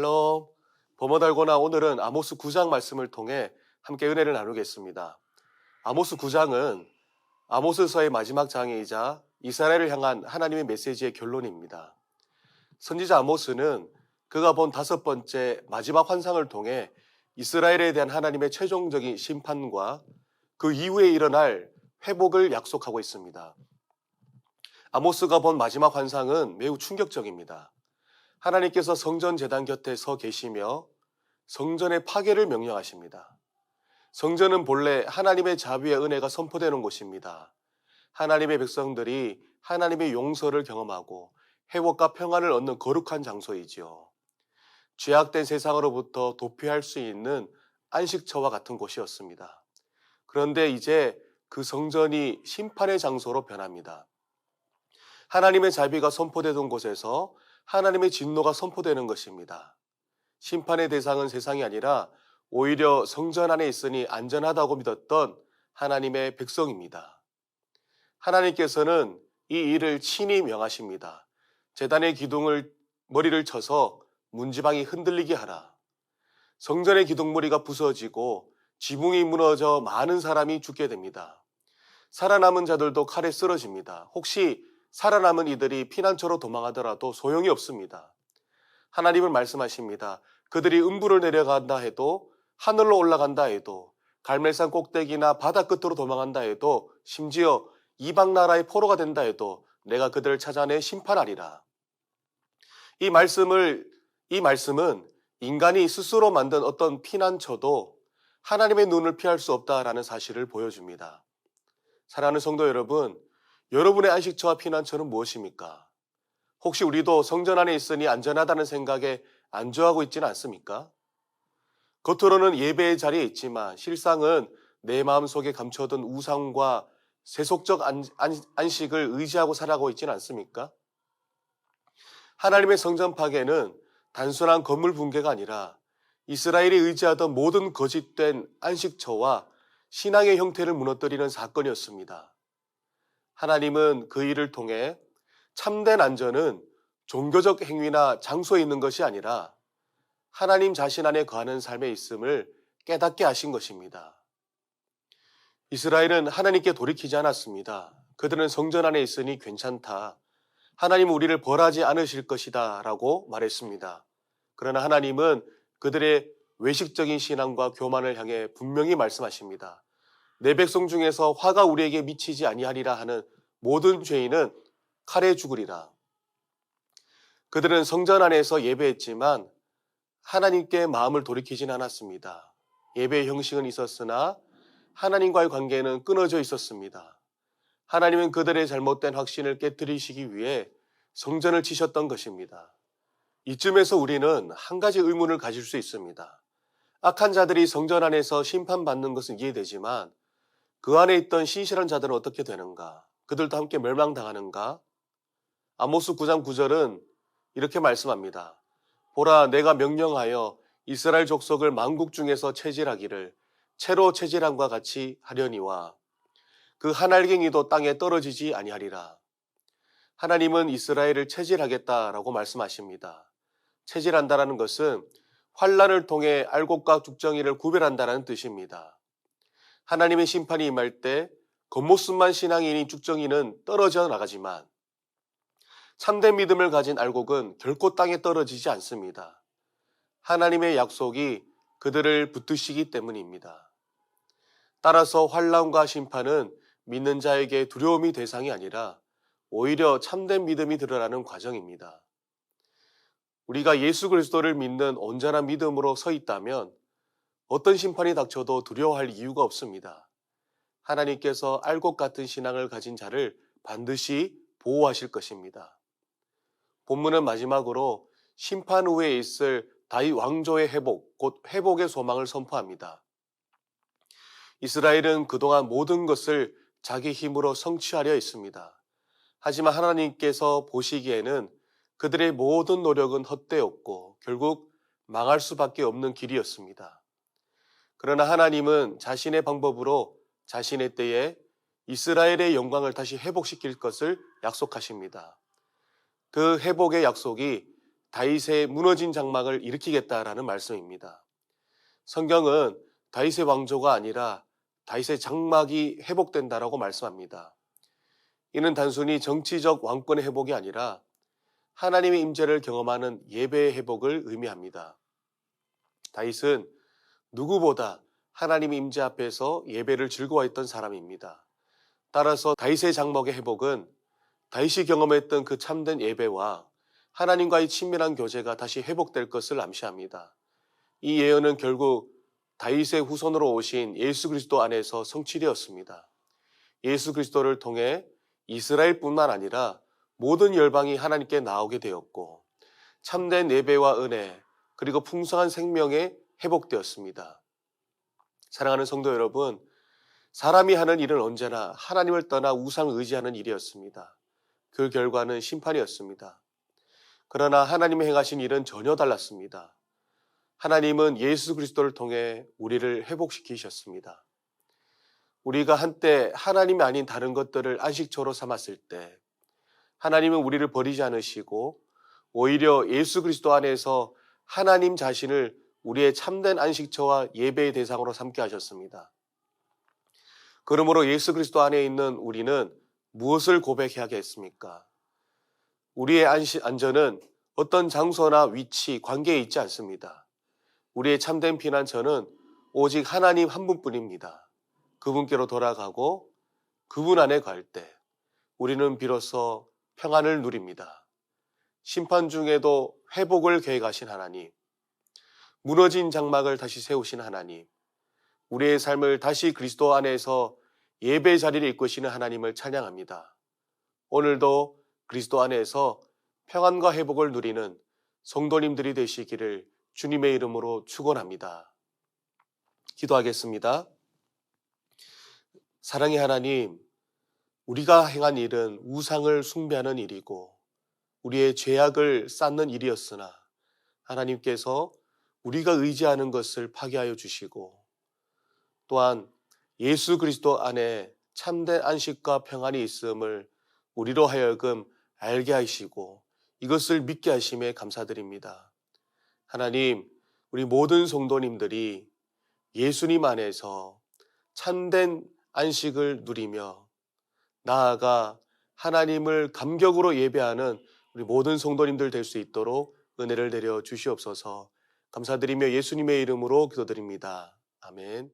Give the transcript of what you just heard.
샬롬. 범어 달고나 오늘은 아모스 9장 말씀을 통해 함께 은혜를 나누겠습니다. 아모스 9장은 아모스서의 마지막 장이자 이스라엘을 향한 하나님의 메시지의 결론입니다. 선지자 아모스는 그가 본 5번째 마지막 환상을 통해 이스라엘에 대한 하나님의 최종적인 심판과 그 이후에 일어날 회복을 약속하고 있습니다. 아모스가 본 마지막 환상은 매우 충격적입니다. 하나님께서 성전 제단 곁에 서 계시며 성전의 파괴를 명령하십니다. 성전은 본래 하나님의 자비의 은혜가 선포되는 곳입니다. 하나님의 백성들이 하나님의 용서를 경험하고 회복과 평안을 얻는 거룩한 장소이지요. 죄악된 세상으로부터 도피할 수 있는 안식처와 같은 곳이었습니다. 그런데 이제 그 성전이 심판의 장소로 변합니다. 하나님의 자비가 선포되던 곳에서 하나님의 진노가 선포되는 것입니다. 심판의 대상은 세상이 아니라 오히려 성전 안에 있으니 안전하다고 믿었던 하나님의 백성입니다. 하나님께서는 이 일을 친히 명하십니다. 제단의 기둥을 머리를 쳐서 문지방이 흔들리게 하라. 성전의 기둥머리가 부서지고 지붕이 무너져 많은 사람이 죽게 됩니다. 살아남은 자들도 칼에 쓰러집니다. 혹시 살아남은 이들이 피난처로 도망하더라도 소용이 없습니다. 하나님은 말씀하십니다. 그들이 음부를 내려간다 해도, 하늘로 올라간다 해도, 갈멜산 꼭대기나 바다 끝으로 도망한다 해도, 심지어 이방 나라의 포로가 된다 해도 내가 그들을 찾아내 심판하리라. 이 말씀은 인간이 스스로 만든 어떤 피난처도 하나님의 눈을 피할 수 없다라는 사실을 보여줍니다. 사랑하는 성도 여러분, 여러분의 안식처와 피난처는 무엇입니까? 혹시 우리도 성전 안에 있으니 안전하다는 생각에 안주하고 있지는 않습니까? 겉으로는 예배의 자리에 있지만 실상은 내 마음속에 감춰둔 우상과 세속적 안식을 의지하고 살아가고 있지는 않습니까? 하나님의 성전 파괴는 단순한 건물 붕괴가 아니라 이스라엘이 의지하던 모든 거짓된 안식처와 신앙의 형태를 무너뜨리는 사건이었습니다. 하나님은 그 일을 통해 참된 안전은 종교적 행위나 장소에 있는 것이 아니라 하나님 자신 안에 거하는 삶에 있음을 깨닫게 하신 것입니다. 이스라엘은 하나님께 돌이키지 않았습니다. 그들은 성전 안에 있으니 괜찮다. 하나님은 우리를 벌하지 않으실 것이다 라고 말했습니다. 그러나 하나님은 그들의 외식적인 신앙과 교만을 향해 분명히 말씀하십니다. 내 백성 중에서 화가 우리에게 미치지 아니하리라 하는 모든 죄인은 칼에 죽으리라. 그들은 성전 안에서 예배했지만 하나님께 마음을 돌이키진 않았습니다. 예배의 형식은 있었으나 하나님과의 관계는 끊어져 있었습니다. 하나님은 그들의 잘못된 확신을 깨뜨리시기 위해 성전을 치셨던 것입니다. 이쯤에서 우리는 한 가지 의문을 가질 수 있습니다. 악한 자들이 성전 안에서 심판받는 것은 이해되지만 그 안에 있던 신실한 자들은 어떻게 되는가? 그들도 함께 멸망당하는가? 아모스 9장 9절은 이렇게 말씀합니다. 보라, 내가 명령하여 이스라엘 족속을 만국 중에서 체질하기를 채로 체질함과 같이 하려니와 그 한 알갱이도 땅에 떨어지지 아니하리라. 하나님은 이스라엘을 체질하겠다라고 말씀하십니다. 체질한다라는 것은 환란을 통해 알곡과 죽정이를 구별한다라는 뜻입니다. 하나님의 심판이 임할 때 겉모습만 신앙인인 죽정이는 떨어져 나가지만 참된 믿음을 가진 알곡은 결코 땅에 떨어지지 않습니다. 하나님의 약속이 그들을 붙드시기 때문입니다. 따라서 환란과 심판은 믿는 자에게 두려움이 대상이 아니라 오히려 참된 믿음이 드러나는 과정입니다. 우리가 예수 그리스도를 믿는 온전한 믿음으로 서 있다면 어떤 심판이 닥쳐도 두려워할 이유가 없습니다. 하나님께서 알곡 같은 신앙을 가진 자를 반드시 보호하실 것입니다. 본문은 마지막으로 심판 후에 있을 다윗 왕조의 회복, 곧 회복의 소망을 선포합니다. 이스라엘은 그동안 모든 것을 자기 힘으로 성취하려 했습니다. 하지만 하나님께서 보시기에는 그들의 모든 노력은 헛되었고 결국 망할 수밖에 없는 길이었습니다. 그러나 하나님은 자신의 방법으로 자신의 때에 이스라엘의 영광을 다시 회복시킬 것을 약속하십니다. 그 회복의 약속이 다윗의 무너진 장막을 일으키겠다라는 말씀입니다. 성경은 다윗의 왕조가 아니라 다윗의 장막이 회복된다라고 말씀합니다. 이는 단순히 정치적 왕권의 회복이 아니라 하나님의 임재를 경험하는 예배의 회복을 의미합니다. 다윗은 누구보다 하나님의 임재 앞에서 예배를 즐거워했던 사람입니다. 따라서 다윗의 장막의 회복은 다윗이 경험했던 그 참된 예배와 하나님과의 친밀한 교제가 다시 회복될 것을 암시합니다. 이 예언은 결국 다윗의 후손으로 오신 예수 그리스도 안에서 성취되었습니다. 예수 그리스도를 통해 이스라엘뿐만 아니라 모든 열방이 하나님께 나오게 되었고 참된 예배와 은혜 그리고 풍성한 생명에 회복되었습니다. 사랑하는 성도 여러분, 사람이 하는 일은 언제나 하나님을 떠나 우상을 의지하는 일이었습니다. 그 결과는 심판이었습니다. 그러나 하나님이 행하신 일은 전혀 달랐습니다. 하나님은 예수 그리스도를 통해 우리를 회복시키셨습니다. 우리가 한때 하나님이 아닌 다른 것들을 안식처로 삼았을 때 하나님은 우리를 버리지 않으시고 오히려 예수 그리스도 안에서 하나님 자신을 우리의 참된 안식처와 예배의 대상으로 삼게 하셨습니다. 그러므로 예수 그리스도 안에 있는 우리는 무엇을 고백해야겠습니까? 우리의 안전은 어떤 장소나 위치, 관계에 있지 않습니다. 우리의 참된 피난처는 오직 하나님 한 분뿐입니다. 그분께로 돌아가고 그분 안에 갈 때 우리는 비로소 평안을 누립니다. 심판 중에도 회복을 계획하신 하나님, 무너진 장막을 다시 세우신 하나님, 우리의 삶을 다시 그리스도 안에서 예배 자리를 이끄시는 하나님을 찬양합니다. 오늘도 그리스도 안에서 평안과 회복을 누리는 성도님들이 되시기를 주님의 이름으로 축원합니다. 기도하겠습니다. 사랑의 하나님, 우리가 행한 일은 우상을 숭배하는 일이고 우리의 죄악을 쌓는 일이었으나 하나님께서 우리가 의지하는 것을 파괴하여 주시고 또한 예수 그리스도 안에 참된 안식과 평안이 있음을 우리로 하여금 알게 하시고 이것을 믿게 하심에 감사드립니다. 하나님, 우리 모든 성도님들이 예수님 안에서 참된 안식을 누리며 나아가 하나님을 감격으로 예배하는 우리 모든 성도님들 될 수 있도록 은혜를 내려 주시옵소서. 감사드리며 예수님의 이름으로 기도드립니다. 아멘.